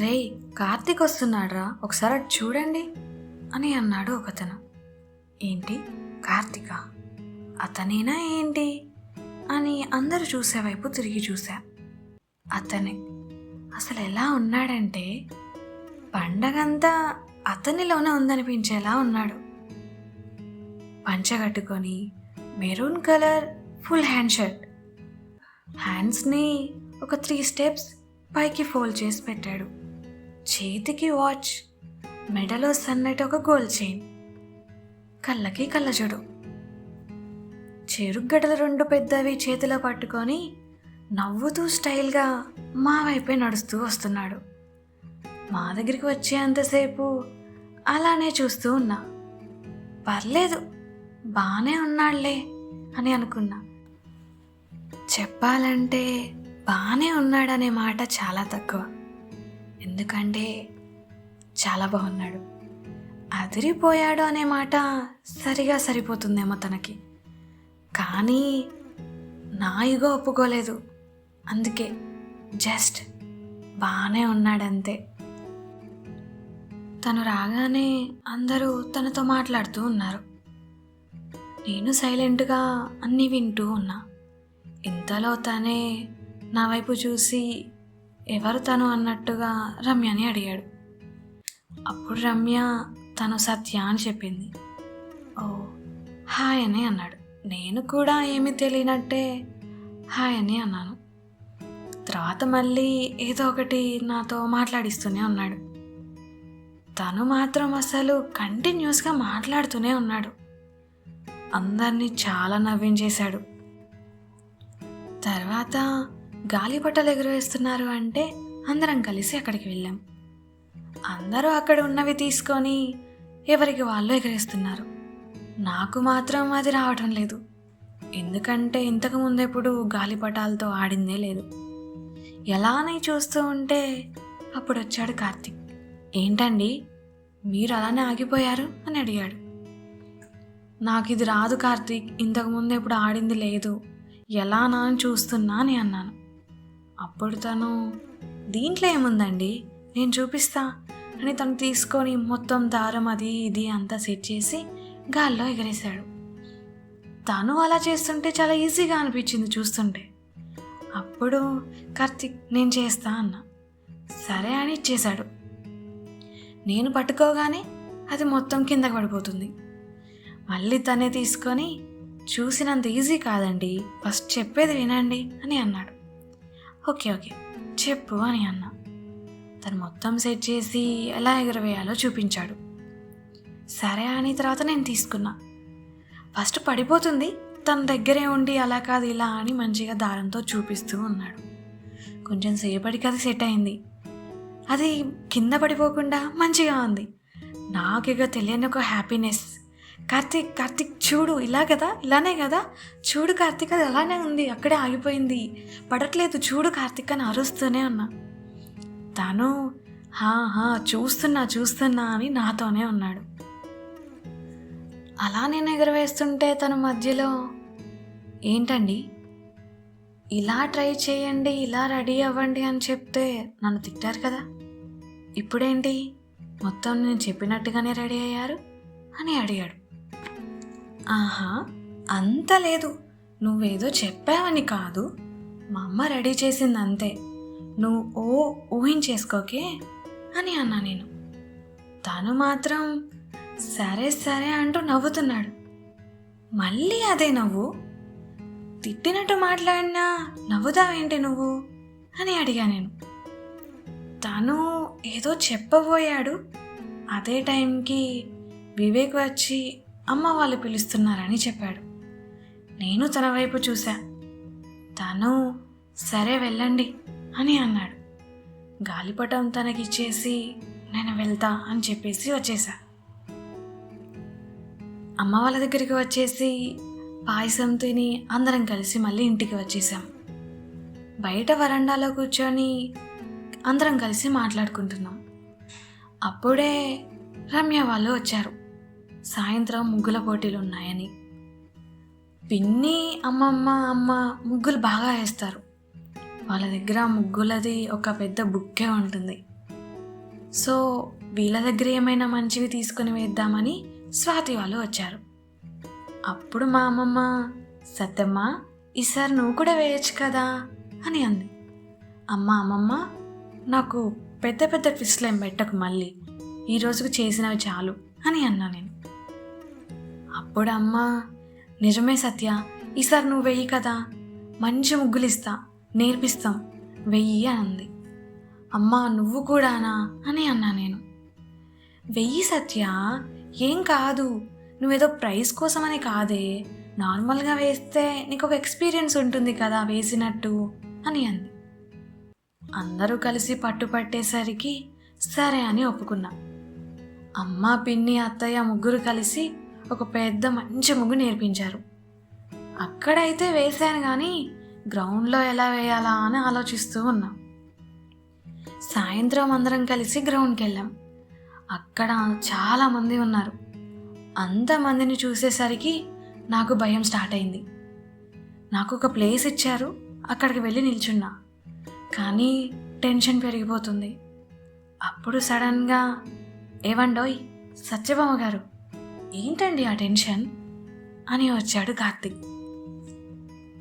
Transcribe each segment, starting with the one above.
రేయ్, కార్తీక్ వస్తున్నాడ్రా, ఒకసారి అటు చూడండి అని అన్నాడు ఒకతను. ఏంటి కార్తీక? అతనేనా ఏంటి అని అందరూ చూసే వైపు తిరిగి చూశా. అతనే. అసలు ఎలా ఉన్నాడంటే పండగంతా అతనిలోనే ఉందనిపించేలా ఉన్నాడు. పంచగట్టుకొని maroon colour full hand shirt, హ్యాండ్స్ని ఒక 3 స్టెప్స్ పైకి ఫోల్డ్ చేసి పెట్టాడు. చేతికి వాచ్, మెడలో సన్నటి ఒక గోల్డ్ చైన్, కళ్ళకి కళ్ళజోడు, చెరుగ్గడలు 2 పెద్దవి చేతిలో పట్టుకొని నవ్వుతూ స్టైల్గా మా వైపే నడుస్తూ వస్తున్నాడు. మా దగ్గరికి వచ్చేంతసేపు అలానే చూస్తూ ఉన్నా. పర్లేదు, బాగానే ఉన్నాడులే అని అనుకున్నా. చెప్పాలంటే బాగానే ఉన్నాడనే మాట చాలా తక్కువ, ఎందుకంటే చాలా బాగున్నాడు. అదిరిపోయాడు అనే మాట సరిగా సరిపోతుందేమో తనకి, కానీ నా ఇగో ఒప్పుకోలేదు. అందుకే జస్ట్ బాగానే ఉన్నాడంతే. తను రాగానే అందరూ తనతో మాట్లాడుతూ ఉన్నారు. నేను సైలెంట్గా అన్నీ వింటూ ఉన్నా. ఇంతలో తనే నా వైపు చూసి ఎవరు తను అన్నట్టుగా రమ్యని అడిగాడు. అప్పుడు రమ్య తను సత్య అని చెప్పింది. ఓ, హాయ్ అని అన్నాడు. నేను కూడా ఏమీ తెలియనట్టే హాయ్ అని అన్నాను. తర్వాత మళ్ళీ ఏదో ఒకటి నాతో మాట్లాడిస్తూనే ఉన్నాడు. తను మాత్రం అసలు కంటిన్యూస్గా మాట్లాడుతూనే ఉన్నాడు. అందరినీ చాలా నవ్వించేశాడు. తర్వాత గాలిపటాలు ఎగురవేస్తున్నారు అంటే అందరం కలిసి అక్కడికి వెళ్ళాం. అందరూ అక్కడ ఉన్నవి తీసుకొని ఎవరికి వాళ్ళు ఎగరేస్తున్నారు. నాకు మాత్రం అది రావటం లేదు, ఎందుకంటే ఇంతకు ముందెప్పుడు గాలిపటాలతో ఆడిందే లేదు. ఎలానే చూస్తూ ఉంటే అప్పుడు వచ్చాడు కార్తీక్. ఏంటండి మీరు అలానే ఆగిపోయారు అని అడిగాడు. నాకు ఇది రాదు కార్తీక్, ఇంతకు ముందు ఎప్పుడు ఆడింది లేదు, ఎలానా అని చూస్తున్నా అని అన్నాను. అప్పుడు తను దీంట్లో ఏముందండి నేను చూపిస్తా అని తను తీసుకొని మొత్తం దారం అది ఇది అంతా సెట్ చేసి గాల్లో ఎగరేశాడు. తను అలా చేస్తుంటే చాలా ఈజీగా అనిపించింది చూస్తుంటే. అప్పుడు కార్తీక్ నేను చేస్తా అన్నా. సరే అని ఇచ్చేశాడు. నేను పట్టుకోగానే అది మొత్తం కిందకి పడిపోతుంది. మళ్ళీ తనే తీసుకొని చూసినంత ఈజీ కాదండి, ఫస్ట్ చెప్పేది వినండి అని అన్నాడు. ఓకే ఓకే చెప్పు అని అన్నా. తను మొత్తం సెట్ చేసి ఎలా ఎగరవేయాలో చూపించాడు. సరే అని తర్వాత నేను తీసుకున్నా. ఫస్ట్ పడిపోతుంది, తన దగ్గరే ఉండి అలా కాదు ఇలా అని మంచిగా దారంతో చూపిస్తూ ఉన్నాడు. కొంచెం సేపటికి అది సెట్ అయింది. అది కింద పడిపోకుండా మంచిగా ఉంది. నాకు ఇక తెలియని ఒక హ్యాపీనెస్. కార్తీక్ కార్తీక్ చూడు, ఇలా కదా, ఇలానే కదా, చూడు కార్తీక్ అది అలానే ఉంది, అక్కడే ఆగిపోయింది, పడట్లేదు చూడు కార్తీక్ అని అరుస్తూనే ఉన్నా. తను చూస్తున్నా చూస్తున్నా అని నాతోనే ఉన్నాడు. అలా నేను ఎగరవేస్తుంటే తను మధ్యలో ఏంటండి ఇలా ట్రై చేయండి, ఇలా రెడీ అవ్వండి అని చెప్తే నన్ను తిట్టారు కదా, ఇప్పుడేంటి మొత్తం నేను చెప్పినట్టుగానే రెడీ అయ్యారు అని అడిగాడు. ఆహా అంత లేదు, నువ్వేదో చెప్పావని కాదు, మా అమ్మ రెడీ చేసింది అంతే, నువ్వు ఊహించేసుకోకే అని అన్నా నేను. తను మాత్రం సరే సరే అంటూ నవ్వుతున్నాడు. మళ్ళీ అదే నవ్వు. తిట్టినట్టు మాట్లాడినా నవ్వుతావేంటి నువ్వు అని అడిగా నేను. తను ఏదో చెప్పబోయాడు. అదే టైంకి వివేక్ వచ్చి అమ్మ వాళ్ళు పిలుస్తున్నారని చెప్పాడు. నేను తన వైపు చూసా. తను సరే వెళ్ళండి అని అన్నాడు. గాలిపటం తనకిచ్చేసి నేను వెళ్తా అని చెప్పేసి వచ్చేసా. అమ్మ వాళ్ళ దగ్గరికి వచ్చేసి పాయసం తిని అందరం కలిసి మళ్ళీ ఇంటికి వచ్చేసాం. బయట వరండాలో కూర్చొని అందరం కలిసి మాట్లాడుకుంటున్నాం. అప్పుడే రమ్య వాళ్ళు వచ్చారు. సాయంత్రం ముగ్గుల పోటీలు ఉన్నాయని. పిన్ని అమ్మ ముగ్గులు బాగా వేస్తారు. వాళ్ళ దగ్గర ముగ్గులది ఒక పెద్ద బుక్కే ఉంటుంది. సో వీళ్ళ దగ్గర ఏమైనా మంచివి తీసుకుని వేద్దామని స్వాతి వాళ్ళు వచ్చారు. అప్పుడు మా అమ్మమ్మ, సత్యమ్మ ఈసారి నువ్వు కూడా వేయచ్చు కదా అని అంది. అమ్మమ్మ నాకు పెద్ద పెద్ద ట్విస్ట్లు ఏం పెట్టకు, మళ్ళీ ఈ రోజుకు చేసినవి చాలు అని అన్నా నేను. అప్పుడు అమ్మ, నిజమే సత్య, ఈసారి నువ్వు వెయ్యి కదా, మంచి ముగ్గులు ఇస్తా, నేర్పిస్తాం, వెయ్యి అని అంది. అమ్మా నువ్వు కూడానా అని అన్నా నేను. వెయ్యి సత్య, ఏం కాదు, నువ్వేదో ప్రైజ్ కోసమని కాదే, నార్మల్గా వేస్తే నీకు ఒక ఎక్స్పీరియన్స్ ఉంటుంది కదా వేసినట్టు అని అంది. అందరూ కలిసి పట్టుపట్టేసరికి సరే అని ఒప్పుకున్నా. అమ్మ, పిన్ని, అత్తయ్య ముగ్గురు కలిసి ఒక పెద్ద మంచి ముగ్గు నేర్పించారు. అక్కడైతే వేశాను కానీ గ్రౌండ్లో ఎలా వేయాలా అని ఆలోచిస్తూ ఉన్నా. సాయంత్రం అందరం కలిసి గ్రౌండ్కి వెళ్ళాం. అక్కడ చాలామంది ఉన్నారు. అంతమందిని చూసేసరికి నాకు భయం స్టార్ట్ అయింది. నాకు ఒక ప్లేస్ ఇచ్చారు, అక్కడికి వెళ్ళి నిల్చున్నా, కానీ టెన్షన్ పెరిగిపోతుంది. అప్పుడు సడన్గా, ఏవండోయ్ సత్యభామ గారు, ఏంటండి ఆ టెన్షన్ అని వచ్చాడు కార్తీక్.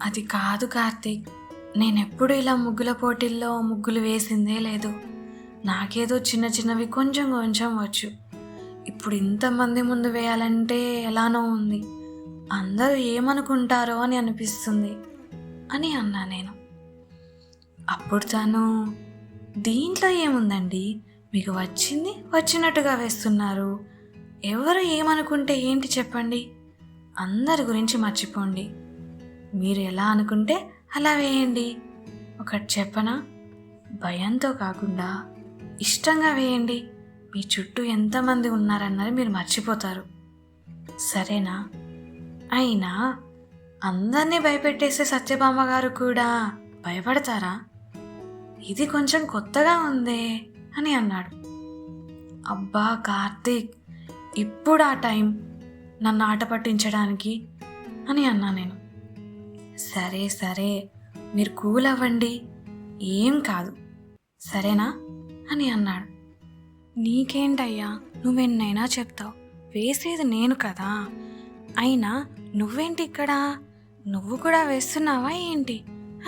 అది కాదు కార్తీక్, నేనెప్పుడు ఇలా ముగ్గుల పోటీల్లో ముగ్గులు వేసిందే లేదు. నాకేదో చిన్న చిన్నవి కొంచెం కొంచెం వచ్చు. ఇప్పుడు ఇంతమంది ముందు వేయాలంటే ఎలానో ఉంది, అందరూ ఏమనుకుంటారో అని అనిపిస్తుంది అని అన్నా నేను. అప్పుడు తను, దీంట్లో ఏముందండి, మీకు వచ్చింది వచ్చినట్టుగా వేస్తున్నారు, ఎవరు ఏమనుకుంటే ఏంటి చెప్పండి, అందరి గురించి మర్చిపోండి, మీరు ఎలా అనుకుంటే అలా వేయండి. ఒకటి చెప్పనా, భయంతో కాకుండా ఇష్టంగా వేయండి, మీ చుట్టూ ఎంతమంది ఉన్నారన్నది మీరు మర్చిపోతారు, సరేనా? అయినా అందరినీ భయపెట్టేసే సత్యభామ గారు కూడా భయపడతారా? ఇది కొంచెం కొత్తగా ఉందే అని అన్నాడు. అబ్బా కార్తీక్, ఇప్పుడు ఆ టైం నన్ను ఆట పట్టించడానికి అని అన్నా నేను. సరే సరే, మీరు కూల్ అవ్వండి, ఏం కాదు, సరేనా అని అన్నాడు. నీకేంటయ్యా, నువ్వెన్నైనా చెప్తావు, వేసేది నేను కదా, అయినా నువ్వేంటి ఇక్కడ, నువ్వు కూడా వేస్తున్నావా ఏంటి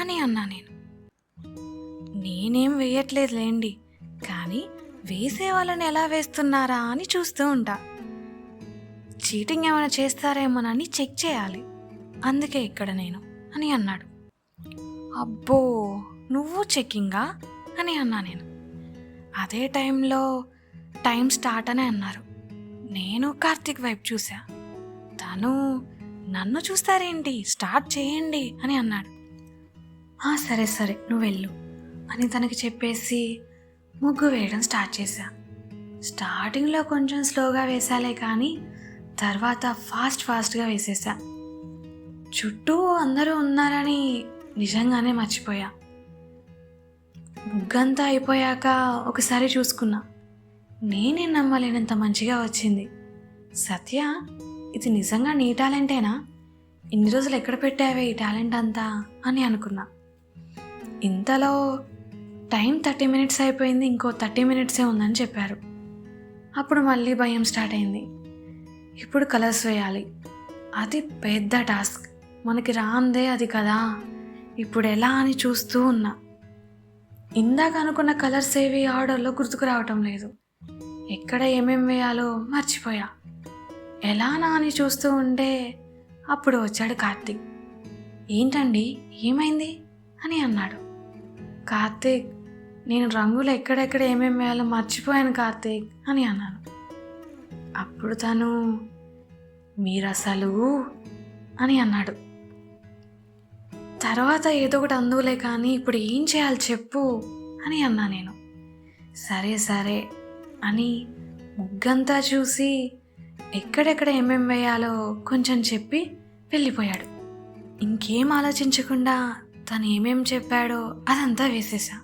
అని అన్నా నేను. నేనేం వేయట్లేదులేండి, కానీ వేసే వాళ్ళని ఎలా వేస్తున్నారా అని చూస్తూ ఉంటా, చీటింగ్ ఏమైనా చేస్తారేమోనని చెక్ చేయాలి, అందుకే ఇక్కడ నేను అని అన్నాడు. అబ్బో, నువ్వు చెక్కింగా అని అన్నా నేను. అదే టైంలో టైం స్టార్ట్ అని అన్నారు. నేను కార్తీక్ వైపు చూసా. తను నన్ను చూస్తారేంటి, స్టార్ట్ చేయండి అని అన్నాడు. సరే సరే నువ్వు వెళ్ళు అని తనకి చెప్పేసి ముగ్గు వేయడం స్టార్ట్ చేశా. స్టార్టింగ్లో కొంచెం స్లోగా వేసాలే కానీ తర్వాత ఫాస్ట్గా వేసేసా. చుట్టూ అందరూ ఉన్నారని నిజంగానే మర్చిపోయా. ముగ్గంతా అయిపోయాక ఒకసారి చూసుకున్నా. నేనే నమ్మలేనంత మంచిగా వచ్చింది. సత్య, ఇది నిజంగా నీ టాలెంటేనా? ఇన్ని రోజులు ఎక్కడ పెట్టావే ఈ టాలెంట్ అంతా అని అనుకున్నా. ఇంతలో టైం 30 minutes అయిపోయింది, ఇంకో 30 minutes ఉందని చెప్పారు. అప్పుడు మళ్ళీ భయం స్టార్ట్ అయింది. ఇప్పుడు కలర్స్ వేయాలి, అది పెద్ద టాస్క్, మనకి రాందే అది కదా, ఇప్పుడు ఎలా అని చూస్తూ ఉన్నా. ఇందాక అనుకున్న కలర్స్ ఏవి ఆర్డర్లో గుర్తుకు రావటం లేదు, ఎక్కడ ఏమేం వేయాలో మర్చిపోయా. ఎలానా అని చూస్తూ ఉంటే అప్పుడు వచ్చాడు కార్తీక్. ఏంటండి ఏమైంది అని అన్నాడు. కార్తీక్, నేను రంగులు ఎక్కడెక్కడ ఏమేం వేయాలో మర్చిపోయాను కార్తీక్ అని అన్నాను. అప్పుడు తను, మీరసలు అని అన్నాడు. తర్వాత ఏదో ఒకటి అందులే కానీ ఇప్పుడు ఏం చేయాలి చెప్పు అని అన్నా నేను. సరే సరే అని ముగ్గంతా చూసి ఎక్కడెక్కడ ఏమేం వేయాలో కొంచెం చెప్పి వెళ్ళిపోయాడు. ఇంకేం ఆలోచించకుండా తను ఏమేం చెప్పాడో అదంతా వేసేసా.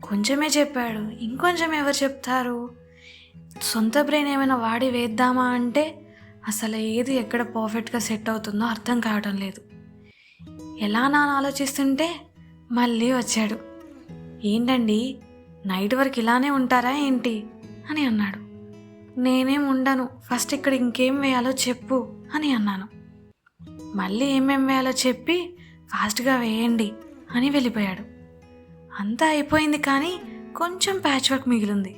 కొంచెమే చెప్పాడు, ఇంకొంచెం ఎవరు చెప్తారు, సొంత బ్రెయిన్ ఏమైనా వాడి వేద్దామా అంటే అసలు ఏది ఎక్కడ పర్ఫెక్ట్గా సెట్ అవుతుందో అర్థం కావటం లేదు. ఎలా నా ఆలోచిస్తుంటే మళ్ళీ వచ్చాడు. ఏంటండి నైట్ వరకు ఇలానే ఉంటారా ఏంటి అని అన్నాడు. నేనేం ఉండను, ఫస్ట్ ఇక్కడ ఇంకేం వేయాలో చెప్పు అని అన్నాను. మళ్ళీ ఏమేం వేయాలో చెప్పి ఫాస్ట్గా వేయండి అని వెళ్ళిపోయాడు. అంతా అయిపోయింది, కానీ కొంచెం ప్యాచ్ వర్క్ మిగిలింది.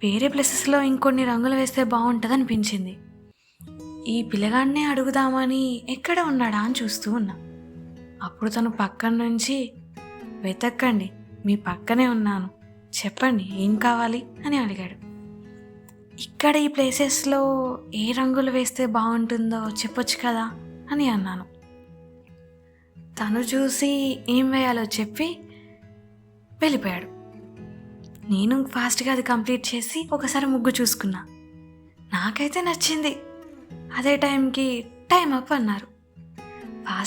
వేరే ప్లేసెస్లో ఇంకొన్ని రంగులు వేస్తే బాగుంటుంది అనిపించింది. ఈ పిల్లగాడినే అడుగుదామని ఎక్కడ ఉన్నాడా అని చూస్తూ ఉన్నా. అప్పుడు తను పక్కన నుంచి, వెతక్కండి, మీ పక్కనే ఉన్నాను, చెప్పండి ఏం కావాలి అని అడిగాడు. ఇక్కడ ఈ ప్లేసెస్లో ఏ రంగులు వేస్తే బాగుంటుందో చెప్పొచ్చు కదా అని అన్నాను. తను చూసి ఏం వేయాలో చెప్పి వెళ్ళిపోయాడు. నేను ఫాస్ట్గా అది కంప్లీట్ చేసి ఒకసారి ముగ్గు చూసుకున్నా. నాకైతే నచ్చింది. అదే టైంకి టైం అప్ అన్నారు.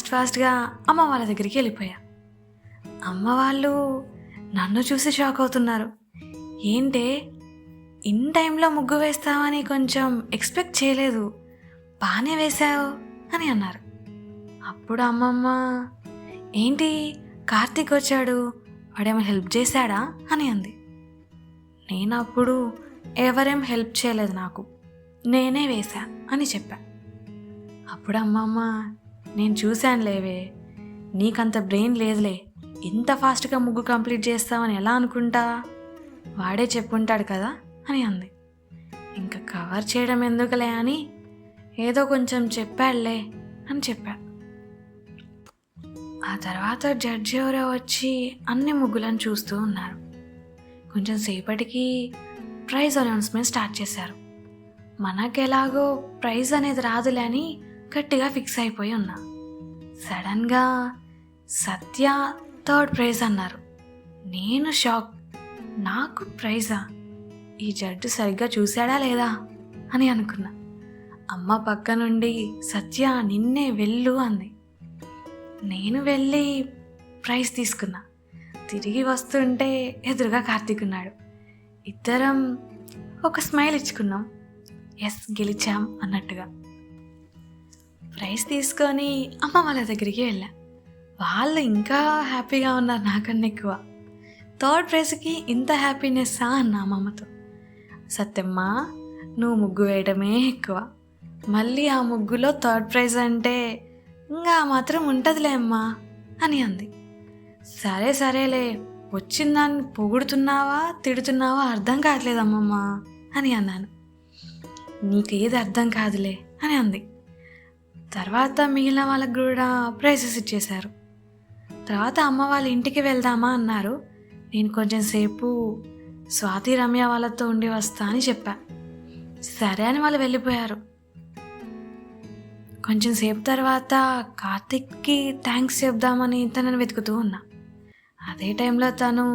ఫాస్ట్గా అమ్మ వాళ్ళ దగ్గరికి వెళ్ళిపోయా. అమ్మ వాళ్ళు నన్ను చూసి షాక్ అవుతున్నారు. ఏంటే ఇన్ టైంలో ముగ్గు వేస్తావని కొంచెం ఎక్స్పెక్ట్ చేయలేదు, బాగానే వేశావు అని అన్నారు. అప్పుడు అమ్మమ్మ, ఏంటి కార్తీక్ వచ్చాడు, వాడేమో హెల్ప్ చేశాడా అని అంది. నేను అప్పుడు, ఎవరేం హెల్ప్ చేయలేదు, నాకు నేనే వేశా అని చెప్పా. అప్పుడు అమ్మమ్మ, నేను చూశాను లేవే, నీకంత బ్రెయిన్ లేదులే, ఇంత ఫాస్ట్గా ముగ్గు కంప్లీట్ చేస్తావని ఎలా అనుకుంటా, వాడే చెప్పుంటాడు కదా అని అంది. ఇంకా కవర్ చేయడం ఎందుకులే అని ఏదో కొంచెం చెప్పాడులే అని చెప్పా. ఆ తర్వాత జడ్జి ఎవరో వచ్చి అన్ని ముగ్గులను చూస్తూ ఉన్నారు. కొంచెం సేపటికి ప్రైజ్ అనౌన్స్మెంట్ స్టార్ట్ చేశారు. మనకెలాగో ప్రైజ్ అనేది రాదులే అని గట్టిగా ఫిక్స్ అయిపోయి ఉన్నా. సడన్గా సత్య థర్డ్ ప్రైజ్ అన్నారు. నేను షాక్, నాకు ప్రైజా, ఈ జడ్జి సరిగ్గా చూశాడా లేదా అని అనుకున్నా. అమ్మ పక్క నుండి, సత్య నిన్నే వెళ్ళు అంది. నేను వెళ్ళి ప్రైజ్ తీసుకున్నా. తిరిగి వస్తుంటే ఎదురుగా కార్తీక్ ఉన్నాడు. ఇద్దరం ఒక స్మైల్ ఇచ్చుకున్నాం, ఎస్ గెలిచాం అన్నట్టుగా. ప్రైజ్ తీసుకొని అమ్మ వాళ్ళ దగ్గరికి వెళ్ళా. వాళ్ళు ఇంకా హ్యాపీగా ఉన్నారు నాకన్నా ఎక్కువ. థర్డ్ ప్రైజ్కి ఇంత హ్యాపీనెస్సా అన్న అమ్మమ్మతో. సత్యమ్మ, నువ్వు ముగ్గు వేయడమే ఎక్కువ, మళ్ళీ ఆ ముగ్గులో థర్డ్ ప్రైజ్ అంటే ఇంకా మాత్రం ఉంటుందిలే అమ్మా అని అంది. సరేలే, వచ్చిందాన్ని పొగుడుతున్నావా తిడుతున్నావా అర్థం కావట్లేదు అమ్మమ్మ అని అన్నాను. నీకేది అర్థం కాదులే అని అంది. తర్వాత మిగిలిన వాళ్ళకు కూడా ప్రైజెస్ ఇచ్చేశారు. తర్వాత అమ్మ వాళ్ళ ఇంటికి వెళ్దామా అన్నారు. నేను కొంచెం సేపు స్వాతి రమ్య వాళ్ళతో ఉండి వస్తా అని చెప్పా. సరే అని వాళ్ళు వెళ్ళిపోయారు. కొంచెం సేపు తర్వాత కార్తిక్కి థ్యాంక్స్ చెప్దామని తనని వెతుకుతూ ఉన్నా. అదే టైంలో తను,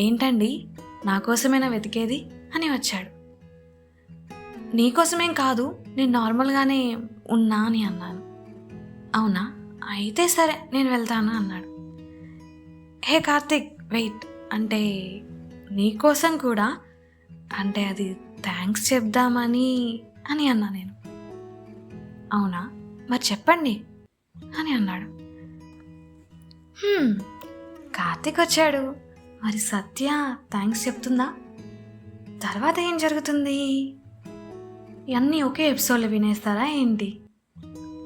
ఏంటండి నా కోసమేనా వెతికేది అని వచ్చాడు. నీకోసమేం కాదు, నేను నార్మల్గానే ఉన్నా అని అన్నాను. అవునా, అయితే సరే నేను వెళ్తాను అన్నాడు. హే కార్తిక్, వెయిట్, అంటే నీకోసం కూడా, అంటే అది థ్యాంక్స్ చెప్దామని అని అన్నా నేను. అవునా, మరి చెప్పండి అని అన్నాడు. కార్తిక్ వచ్చాడు, మరి సత్య థ్యాంక్స్ చెప్తుందా? తర్వాత ఏం జరుగుతుంది? ఇవన్నీ ఒకే ఎపిసోడ్లో వినేస్తారా ఏంటి?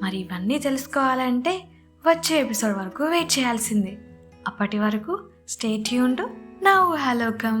మరి ఇవన్నీ తెలుసుకోవాలంటే వచ్చే ఎపిసోడ్ వరకు వెయిట్ చేయాల్సిందే. అప్పటి వరకు స్టే ట్యూన్డ్. నౌ హలోకం.